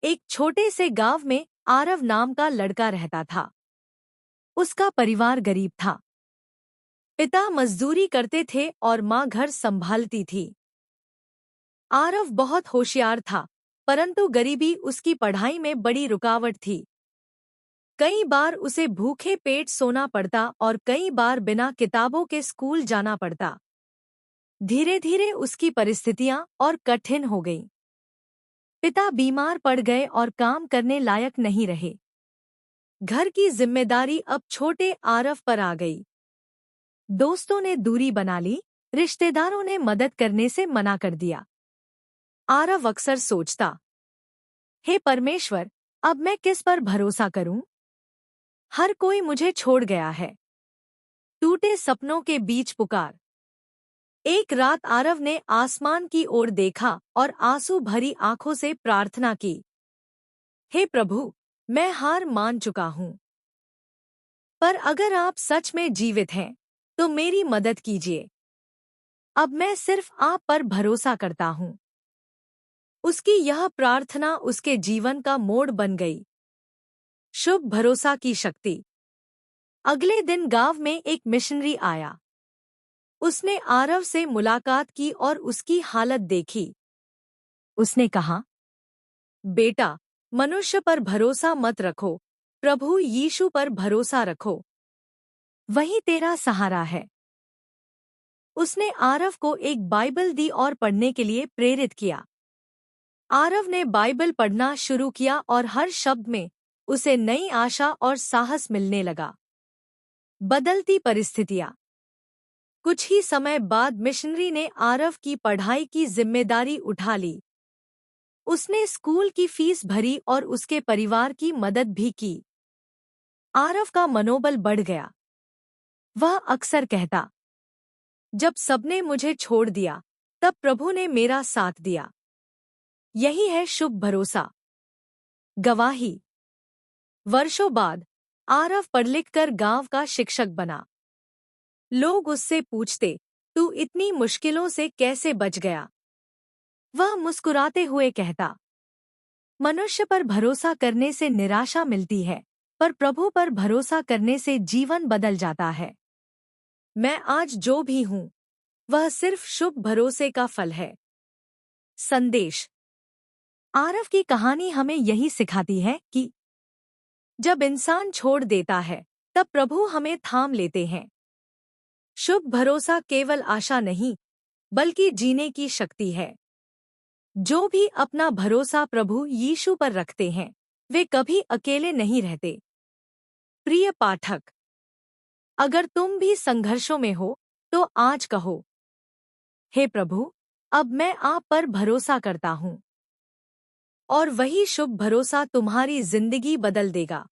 एक छोटे से गांव में आरव नाम का लड़का रहता था। उसका परिवार गरीब था। पिता मजदूरी करते थे और माँ घर संभालती थी। आरव बहुत होशियार था, परंतु गरीबी उसकी पढ़ाई में बड़ी रुकावट थी। कई बार उसे भूखे पेट सोना पड़ता और कई बार बिना किताबों के स्कूल जाना पड़ता। धीरे धीरे उसकी परिस्थितियां और कठिन हो गईं। पिता बीमार पड़ गए और काम करने लायक नहीं रहे। घर की जिम्मेदारी अब छोटे आरव पर आ गई। दोस्तों ने दूरी बना ली, रिश्तेदारों ने मदद करने से मना कर दिया। आरव अक्सर सोचता, हे परमेश्वर, अब मैं किस पर भरोसा करूं? हर कोई मुझे छोड़ गया है। टूटे सपनों के बीच पुकार। एक रात आरव ने आसमान की ओर देखा और आंसू भरी आंखों से प्रार्थना की, हे प्रभु, मैं हार मान चुका हूं, पर अगर आप सच में जीवित हैं तो मेरी मदद कीजिए। अब मैं सिर्फ आप पर भरोसा करता हूं। उसकी यह प्रार्थना उसके जीवन का मोड़ बन गई। शुभ भरोसा की शक्ति। अगले दिन गांव में एक मिशनरी आया। उसने आरव से मुलाकात की और उसकी हालत देखी। उसने कहा, बेटा, मनुष्य पर भरोसा मत रखो, प्रभु यीशु पर भरोसा रखो। वही तेरा सहारा है। उसने आरव को एक बाइबल दी और पढ़ने के लिए प्रेरित किया। आरव ने बाइबल पढ़ना शुरू किया और हर शब्द में उसे नई आशा और साहस मिलने लगा। बदलती परिस्थितियां। कुछ ही समय बाद मिशनरी ने आरव की पढ़ाई की जिम्मेदारी उठा ली। उसने स्कूल की फीस भरी और उसके परिवार की मदद भी की। आरव का मनोबल बढ़ गया। वह अक्सर कहता, जब सबने मुझे छोड़ दिया, तब प्रभु ने मेरा साथ दिया। यही है शुभ भरोसा। गवाही। वर्षों बाद आरव पढ़ लिख कर गांव का शिक्षक बना। लोग उससे पूछते, तू इतनी मुश्किलों से कैसे बच गया? वह मुस्कुराते हुए कहता, मनुष्य पर भरोसा करने से निराशा मिलती है, पर प्रभु पर भरोसा करने से जीवन बदल जाता है। मैं आज जो भी हूं, वह सिर्फ शुभ भरोसे का फल है। संदेश। आरव की कहानी हमें यही सिखाती है कि जब इंसान छोड़ देता है, तब प्रभु हमें थाम लेते हैं। शुभ भरोसा केवल आशा नहीं, बल्कि जीने की शक्ति है। जो भी अपना भरोसा प्रभु यीशु पर रखते हैं, वे कभी अकेले नहीं रहते। प्रिय पाठक, अगर तुम भी संघर्षों में हो, तो आज कहो, हे प्रभु, अब मैं आप पर भरोसा करता हूँ। और वही शुभ भरोसा तुम्हारी जिंदगी बदल देगा।